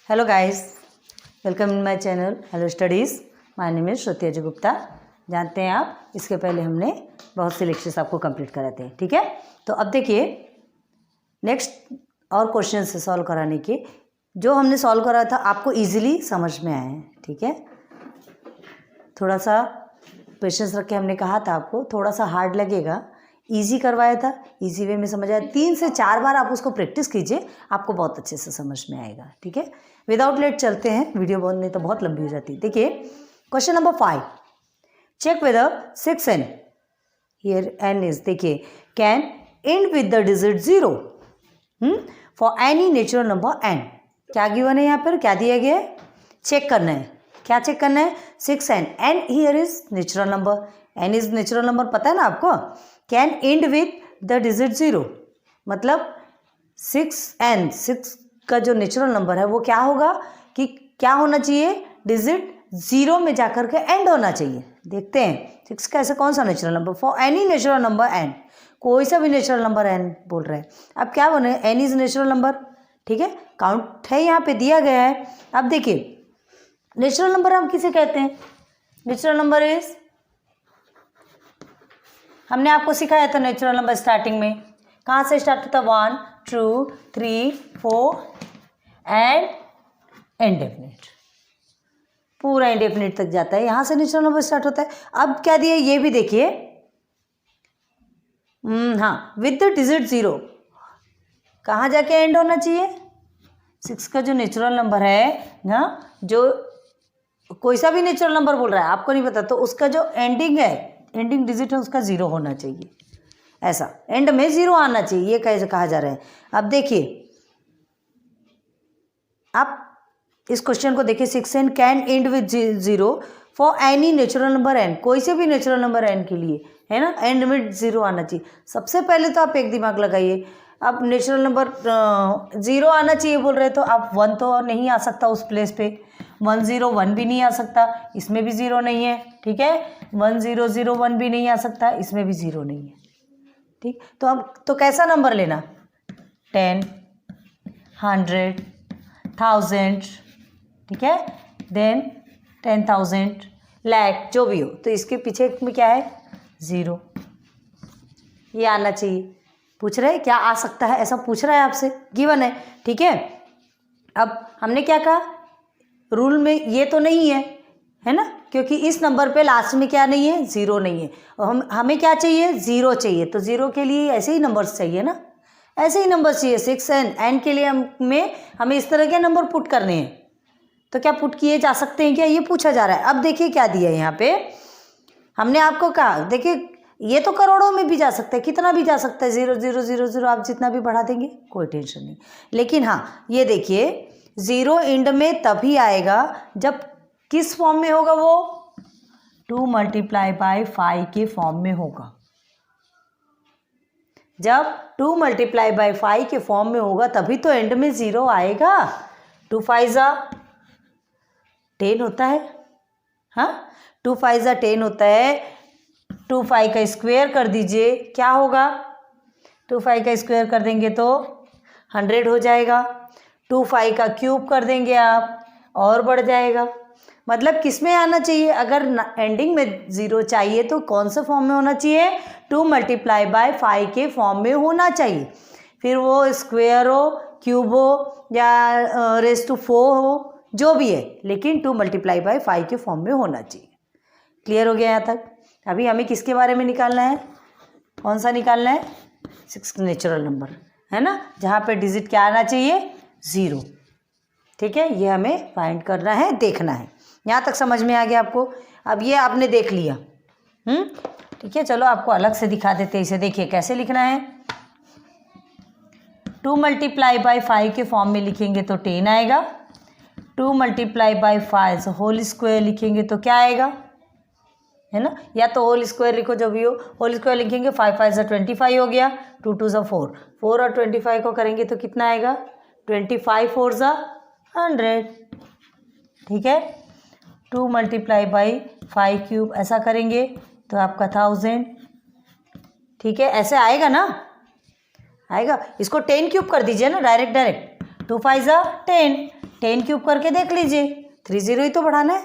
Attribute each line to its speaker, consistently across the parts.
Speaker 1: Hello guys, welcome in my channel hello studies. My name is Shruti Ajay Gupta. जानते हैं आप, इसके पहले हमने बहुत से लेक्चर्स आपको कंप्लीट कराते हैं, ठीक है। तो अब देखिए नेक्स्ट और क्वेश्चन से सॉल्व कराने के जो हमने सॉल्व करा था आपको इजीली समझ में आए हैं, ठीक है। थोड़ा सा पेशेंस रख के हमने कहा था आपको, थोड़ा सा हार्ड लगेगा, इजी करवाया था, इजी वे में समझ आया। 3 से 4 बार आप उसको प्रैक्टिस कीजिए, आपको बहुत अच्छे से समझ में आएगा, ठीक है। विदाउट लेट चलते हैं, वीडियो बहुत नहीं तो बहुत लंबी हो जाती है। देखिए question number 5, check whether 6n here n is, देखिए can end with the digit 0 for any natural number n। क्या गिवन है यहाँ पर, क्या दिया गया है, चेक करना है। क्या चेक करना है, 6n, n here is natural number, n is natural number, पता है ना आपको। Can and with the digit 0 मतलब 6n, 6 का जो नेचुरल नंबर है वो क्या होगा कि क्या होना चाहिए, डिजिट 0 में जाकर के एंड होना चाहिए। देखते हैं 6 का ऐसा कौन सा natural number, for any natural number n, कोई सा भी नेचुरल नंबर n बोल रहे हैं। अब क्या बने, n इज नेचुरल नंबर, ठीक है, काउंट है यहाँ पे दिया गया है। अब देखिए नेचुरल नंबर हम किसे कहते हैं, नेचुरल नंबर इज, हमने आपको सिखाया था नेचुरल नंबर स्टार्टिंग में कहाँ से स्टार्ट होता है, 1 2 3 4 एंड इंडेफिनिट, पूरा इंडेफिनिट तक जाता है, यहाँ से नेचुरल नंबर स्टार्ट होता है। अब क्या दिया ये भी देखिए, हाँ, विद द डिजिट 0 कहाँ जाके एंड होना चाहिए, 6 का जो नेचुरल नंबर है ना, जो कोई सा भी नेचुरल नंबर बोल रहा है आपको नहीं पता, तो उसका जो एंडिंग है, एंडिंग डिजिट है उसका 0 होना चाहिए, ऐसा एंड में 0 आना चाहिए, ये कैसे कहा जा रहा है। अब देखिए आप इस क्वेश्चन को देखिए, 6n can end with 0 for any natural number n, कोई से भी नेचुरल नंबर n के लिए, है ना, एंड में 0 आना चाहिए। सबसे पहले तो आप एक दिमाग लगाइए, अब नेचुरल नंबर 0 आना चाहिए बोल रहे तो आप 1 तो नहीं आ सकता उस प्लेस पे, 1 0 1 भी नहीं आ सकता, इसमें भी 0 नहीं है, ठीक है, 1 0 0 1 भी नहीं आ सकता, इसमें भी 0 नहीं है, ठीक। तो अब तो कैसा नंबर लेना, 10 100 1000, ठीक है, देन 10,000 लाख, जो भी हो, तो इसके पीछे में क्या है, 0, ये आना चाहिए। पूछ रहे हैं क्या आ सकता है, ऐसा पूछ रहा है आपसे, गिवन है, ठीक है। अब हमने क्या कहा, रूल में ये तो नहीं है ना, क्योंकि इस नंबर पे लास्ट में क्या नहीं है, 0 नहीं है, और हमें क्या चाहिए, 0 चाहिए, तो 0 के लिए ऐसे ही नंबर्स चाहिए ना, ऐसे ही नंबर चाहिए। 6n के लिए हमें इस तरह के नंबर पुट करने हैं, तो क्या पुट किए जा सकते हैं क्या, ये पूछा जा रहा है। अब देखिए क्या दिया है यहाँ पे, हमने आपको कहा, देखिए ये तो करोड़ों में भी जा सकता है, कितना भी जा सकता है, 0 0 0 0, आप जितना भी बढ़ा देंगे कोई टेंशन नहीं। लेकिन हाँ ये देखिए 0 एंड में तभी आएगा जब किस फॉर्म में होगा, वो 2 × 5 के फॉर्म में होगा। जब 2 × 5 के फॉर्म में होगा तभी तो एंड में 0 आएगा। 2 5 10 होता है, हाँ 2 5 10 होता है, 2 5 का स्क्वायर कर दीजिए, क्या होगा, 2 5 का स्क्वायर कर देंगे तो 100 हो जाएगा, 2 5 का क्यूब कर देंगे आप और बढ़ जाएगा। मतलब किस में आना चाहिए, अगर एंडिंग में 0 चाहिए तो कौन से फॉर्म में होना चाहिए, 2 × 5 के फॉर्म में होना चाहिए, फिर वो स्क्वायर हो, क्यूब हो या रेज़ टू 4 हो, जो भी है, लेकिन 2 × 5 के फॉर्म में होना चाहिए। क्लियर हो गया यहाँ तक। अभी हमें किसके बारे में निकालना है, कौन सा निकालना है, 6 नेचुरल नंबर, है ना, जहाँ पे डिजिट क्या आना चाहिए, 0, ठीक है, ये हमें फाइंड करना है, देखना है। यहाँ तक समझ में आ गया आपको। अब ये आपने देख लिया, ठीक है, चलो आपको अलग से दिखा देते हैं इसे। देखिए कैसे लिखना है, 2 × 5 के फॉर्म में लिखेंगे तो 10 आएगा, 2 × 5 होल स्क्वायर लिखेंगे तो क्या आएगा, है ना, या तो होल स्क्वायर लिखो, जो भी हो, होल स्क्वायर लिखेंगे, 5 5 25 हो गया, 2 2 4 4 और 25 को करेंगे तो कितना आएगा, 25 4 100, ठीक है। 2 × 5 क्यूब ऐसा करेंगे तो आपका 1000, ठीक है, ऐसे आएगा ना, आएगा। इसको 10 क्यूब कर दीजिए ना, डायरेक्ट 2 5 जा 10, 10 क्यूब करके देख लीजिए, 3 0 ही तो बढ़ाना है।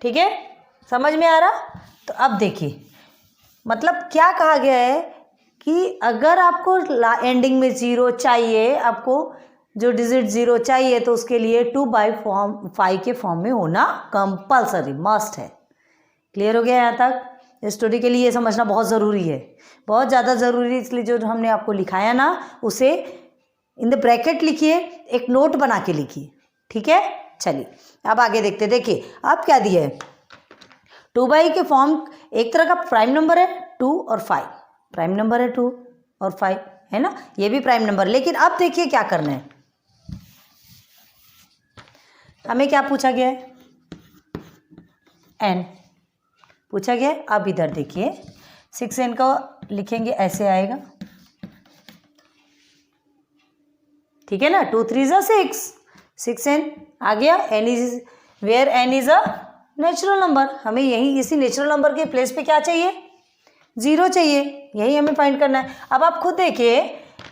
Speaker 1: ठीक है, समझ में आ रहा। तो अब देखिए मतलब क्या कहा गया है कि अगर आपको एंडिंग में 0 चाहिए, आपको जो डिजिट 0 चाहिए, तो उसके लिए 2/5 के फॉर्म में होना कंपल्सरी मस्ट है। क्लियर हो गया यहाँ तक। स्टोरी के लिए ये समझना बहुत ज़रूरी है, बहुत ज़्यादा ज़रूरी है। इसलिए जो हमने आपको लिखाया ना, उसे इन द ब्रैकेट लिखिए, एक नोट बना के लिखिए। ठीक है, चलिए अब आगे देखते। देखिए अब क्या दिया है, 2/, के फॉर्म एक तरह का प्राइम नंबर है 2 और 5, प्राइम नंबर है 2 और 5, है ना, ये भी प्राइम नंबर। लेकिन अब देखिए क्या करना है, हमें क्या पूछा गया है, n पूछा गया है। अब इधर देखिए 6n को लिखेंगे, ऐसे आएगा। ठीक है ना, 2 3 जा 6, 6n आ गया। n is where n is a natural number, हमें यही इसी नेचुरल नंबर के प्लेस पे क्या चाहिए, 0 चाहिए, यही हमें फाइंड करना है। अब आप खुद देखिए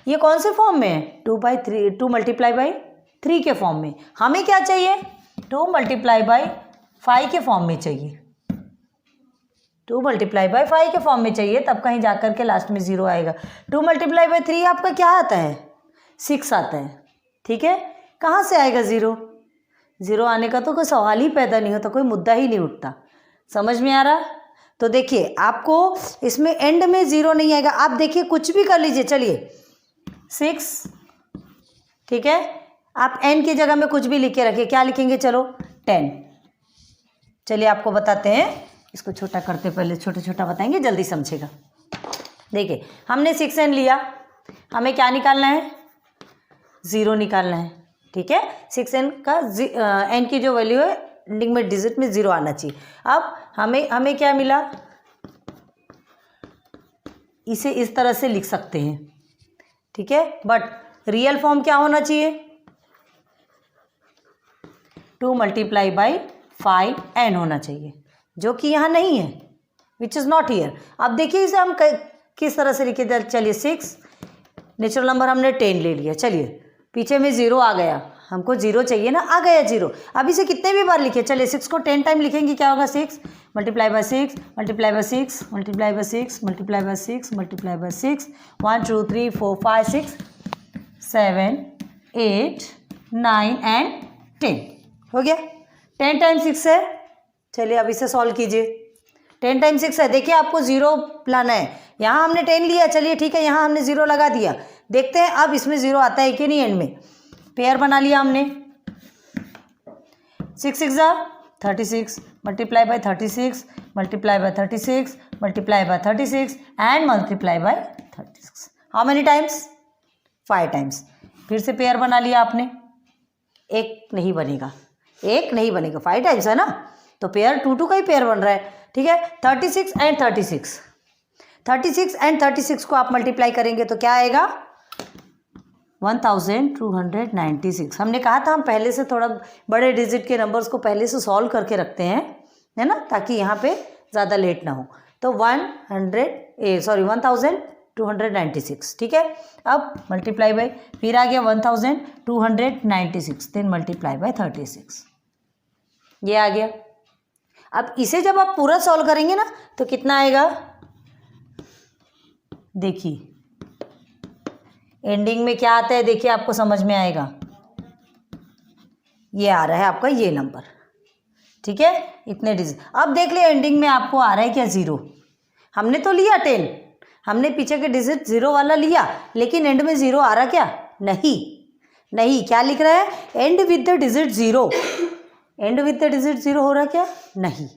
Speaker 1: ये कौन से फॉर्म में है, 2/3, 2 × 3 के फॉर्म में। हमें क्या चाहिए, 2 × 5 के फॉर्म में चाहिए, 2 × 5 के फॉर्म में चाहिए, तब कहीं जाकर के लास्ट में 0 आएगा। 2 × 3 आपका क्या आता है, 6 आता है। ठीक है, कहाँ से आएगा 0, 0 आने का तो कोई सवाल ही पैदा नहीं होता, कोई मुद्दा ही नहीं उठता। समझ में आ रहा। तो देखिए आपको इसमें एंड में 0 नहीं आएगा। आप देखिए कुछ भी कर लीजिए, चलिए 6, ठीक है, आप n की जगह में कुछ भी लिख के रखिए। क्या लिखेंगे, चलो 10। चलिए आपको बताते हैं, इसको छोटा करते, पहले छोटा छोटा बताएंगे, जल्दी समझेगा। देखिए हमने 6n लिया, हमें क्या निकालना है, 0 निकालना है। ठीक है, 6n का n की जो वैल्यू है एंडिंग में डिजिट में 0 आना चाहिए। अब हमें क्या मिला, इसे इस तरह से लिख सकते हैं। ठीक है, बट रियल फॉर्म क्या होना चाहिए, 2 × 5n होना चाहिए, जो कि यहाँ नहीं है, विच इज़ नॉट हियर। अब देखिए इसे हम किस तरह से लिखे, चलिए 6 नेचुरल नंबर हमने 10 ले लिया, चलिए पीछे में 0 आ गया, हमको 0 चाहिए ना, आ गया 0। अब इसे कितने भी बार लिखे, चलिए 6 को 10 टाइम लिखेंगे, क्या होगा, 6 × 6 × 6 × 6 × 6 × 6 × 6, 1 2 3 4 5 6 7 8 9 एंड 10 हो गया। 10 टाइम 6 है, चलिए अब इसे सॉल्व कीजिए। 10 टाइम 6 है, देखिए आपको 0 लाना है। यहाँ हमने 10 लिया, चलिए ठीक है, यहाँ हमने 0 लगा दिया। देखते हैं अब इसमें 0 आता है कि नहीं एंड में। पेयर बना लिया हमने, 6 6 जा 36, multiply by 36, multiply by 36, multiply by 36 and multiply by 36। How many times, 5 times. फिर से पेयर बना लिया आपने, एक नहीं बनेगा, 5 टाइम्स है ना, तो पेयर 2 2 का ही पेयर बन रहा है। ठीक है, 36 एंड 36, 36 एंड 36 को आप मल्टीप्लाई करेंगे तो क्या आएगा, 1296। हमने कहा था हम पहले से थोड़ा बड़े डिजिट के नंबर्स को पहले से सॉल्व करके रखते हैं, है ना, ताकि यहाँ पे ज़्यादा लेट ना हो। तो 1296। ठीक है, अब मल्टीप्लाई बाय, फिर आ गया 1296, देन मल्टीप्लाई बाय 36, ये आ गया। अब इसे जब आप पूरा सॉल्व करेंगे ना तो कितना आएगा, देखिए एंडिंग में क्या आता है, देखिए आपको समझ में आएगा, ये आ रहा है आपका ये नंबर। ठीक है, इतने डिजिट। अब देख ले एंडिंग में आपको आ रहा है क्या, 0। हमने तो लिया 10, हमने पीछे के डिजिट 0 वाला लिया, लेकिन एंड में 0 आ रहा क्या, नहीं। क्या लिख रहा है, and with the digit 0, and with the digit 0 हो रहा क्या, नहीं।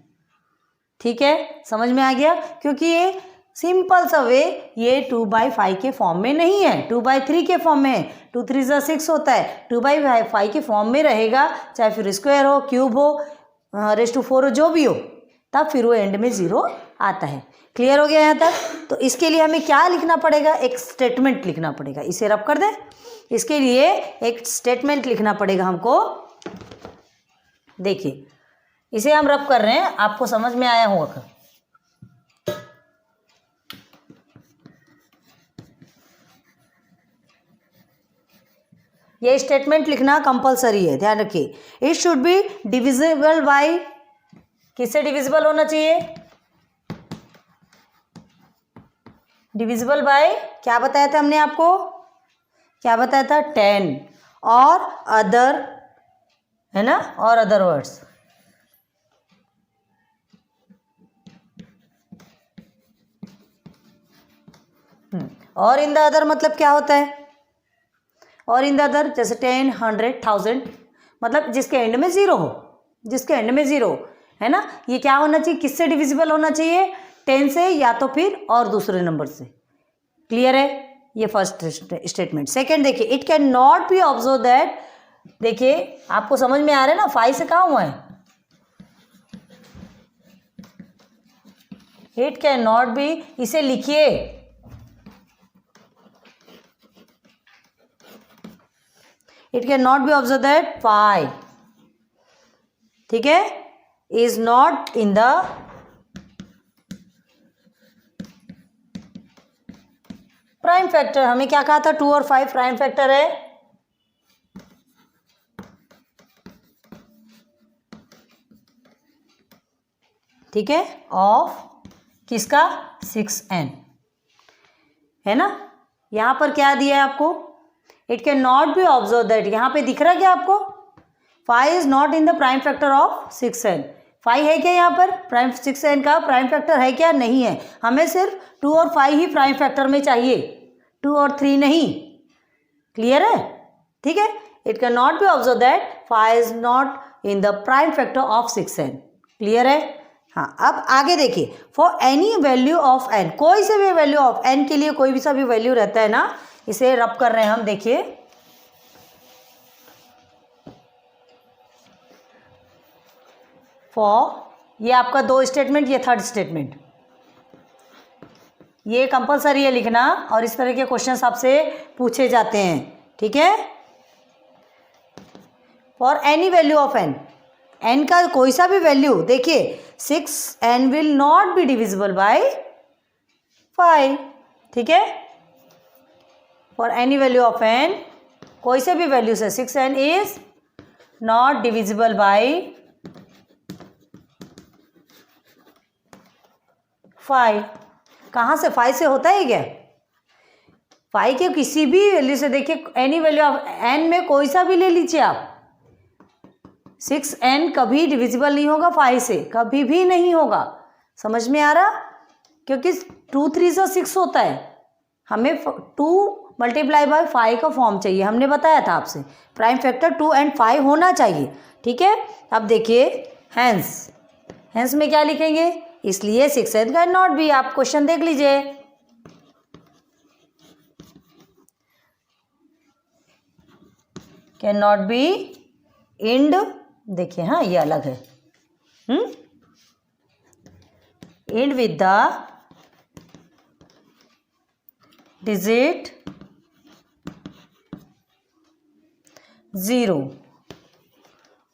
Speaker 1: ठीक है, समझ में आ गया, क्योंकि ये सिंपल सा वे, ये 2/5 के फॉर्म में नहीं है, 2/3 के फॉर्म में है। 2 3 जा 6 होता है, 2/5 के फॉर्म में रहेगा, चाहे फिर स्क्वायर हो, क्यूब हो, रेज़ टू 4 हो, जो भी हो, तब फिर वो एंड में 0 आता है। क्लियर हो गया यहाँ तक। तो इसके लिए हमें क्या लिखना पड़ेगा, एक स्टेटमेंट लिखना पड़ेगा। इसे रब कर दें, इसके लिए एक स्टेटमेंट लिखना पड़ेगा हमको। देखिए इसे हम रब कर रहे हैं, आपको समझ में आया होगा। ये स्टेटमेंट लिखना कंपलसरी है, ध्यान रखिए। It should be divisible by, किससे डिविजिबल होना चाहिए? डिविजिबल बाय क्या बताया था हमने आपको? क्या बताया था? 10 और अदर, है ना, और अदर वर्ड्स। और इन द अदर मतलब क्या होता है? और इन द अदर जैसे 10, 100, 1000, मतलब जिसके एंड में जीरो हो, जिसके एंड में जीरो, है ना। ये क्या होना चाहिए? किससे डिविजिबल होना चाहिए? 10 से या तो फिर और दूसरे नंबर से। क्लियर है? ये फर्स्ट स्टेटमेंट। सेकेंड देखिए, it can not B observe that, देखिए आपको समझ में आ रहा है ना, 5 से कहाँ हुआ है? इट कैन नॉट बी, इसे लिखिए, it can not B observe that 5, ठीक है, is not in the prime factor. हमें क्या कहा था? 2 और 5 प्राइम फैक्टर है। ठीक है, ऑफ किसका? 6n, है ना। यहां पर क्या दिया है आपको? It can not B observe that, यहां पे दिख रहा है क्या आपको? 5 is not in the prime factor of 6n। 5 है क्या यहाँ पर? प्राइम 6n का प्राइम फैक्टर है क्या? नहीं है। हमें सिर्फ 2 और 5 ही प्राइम फैक्टर में चाहिए, 2 और 3 नहीं। क्लियर है? ठीक है, it can not B observe that 5 is not in the prime factor of 6n। Clear है? हाँ, अब आगे देखिए, for any value of n, कोई से भी वैल्यू ऑफ n के लिए कोई भी सा भी वैल्यू रहता है ना, इसे रब कर रहे हैं हम। देखिए, फॉर, ये आपका 2 स्टेटमेंट, ये थर्ड स्टेटमेंट, ये कंपलसरी है लिखना, और इस तरह के क्वेश्चंस आपसे पूछे जाते हैं। ठीक है, for any value of n, n का कोई सा भी वैल्यू, देखिए 6n will not be divisible by 5। ठीक है, for any value of n, कोई से भी वैल्यू से 6n is not divisible by 5। कहाँ से? 5 से होता है क्या? 5 के किसी भी वैल्यू से, देखिए एनी वैल्यू ऑफ n में कोई सा भी ले लीजिए आप, 6n कभी डिविजिबल नहीं होगा 5 से, कभी भी नहीं होगा। समझ में आ रहा? क्योंकि 2 3 से 6 होता है, हमें 2 मल्टीप्लाई बाय 5 का फॉर्म चाहिए। हमने बताया था आपसे प्राइम फैक्टर 2 और 5 होना चाहिए। ठीक है, अब देखिए हैंस, हैंस में क्या लिखेंगे? इसलिए 6n कैन नॉट बी, आप क्वेश्चन देख लीजिए, कैन नॉट बी इंड, देखिए हाँ ये अलग है, end with the digit 0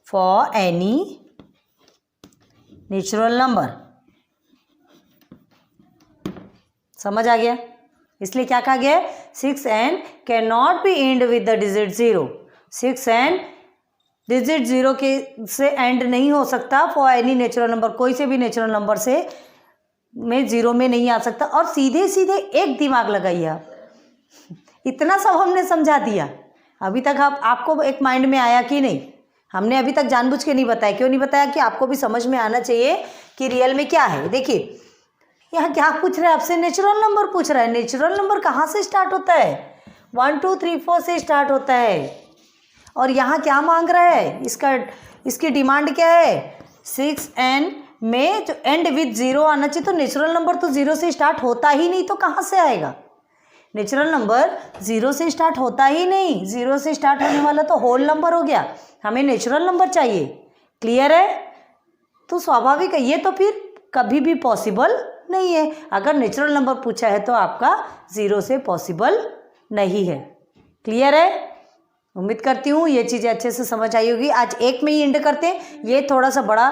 Speaker 1: for any natural number. समझ आ गया? इसलिए क्या कहा गया? 6n can not be end with the digit 0। 6n digit 0 के से एंड नहीं हो सकता फॉर एनी नेचुरल नंबर, कोई से भी नेचुरल नंबर से में 0 में नहीं आ सकता। और सीधे सीधे एक दिमाग लगाइए आप, इतना सब हमने समझा दिया। अभी तक आपको एक माइंड में आया कि नहीं? हमने अभी तक जानबूझ के नहीं बताया। क्यों नहीं बताया? कि आपको भी समझ में आना चाहिए कि रियल में क्या है। देखिए यहाँ क्या पूछ रहा है आपसे? नेचुरल नंबर पूछ रहा है। नेचुरल नंबर कहाँ से स्टार्ट होता है? 1 2 3 4 से स्टार्ट होता है। और यहाँ क्या मांग रहा है? इसकी डिमांड क्या है? 6n में जो एंड विथ 0 आना चाहिए। तो नेचुरल नंबर तो 0 से स्टार्ट होता ही नहीं, तो कहाँ से आएगा? नेचुरल नंबर 0 से स्टार्ट होता ही नहीं। 0 से स्टार्ट होने वाला तो होल नंबर हो गया। हमें नेचुरल नंबर चाहिए। क्लियर है? तो स्वाभाविक है, ये तो फिर कभी भी पॉसिबल नहीं है। अगर नेचुरल नंबर पूछा है तो आपका 0 से पॉसिबल नहीं है। क्लियर है? उम्मीद करती हूँ ये चीज़ें अच्छे से समझ आई होगी। आज एक में ही एंड करते हैं, ये थोड़ा सा बड़ा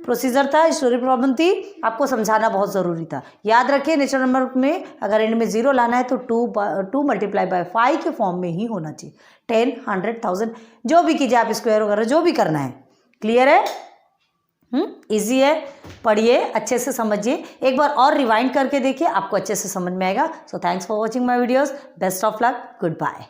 Speaker 1: प्रोसीजर था, स्टोरी प्रॉब्लम थी, आपको समझाना बहुत ज़रूरी था। याद रखिए नेचुरल नंबर में अगर एंड में 0 लाना है तो 2 मल्टीप्लाई बाय 5 के फॉर्म में ही होना चाहिए। 10, 100, 1000 जो भी कीजिए आप, स्क्वायर वगैरह जो भी करना है। क्लियर है? इजी है, पढ़िए अच्छे से, समझिए, एक बार और रिवाइंड करके देखिए, आपको अच्छे से समझ में आएगा। So thanks for watching my videos, best of luck, good bye.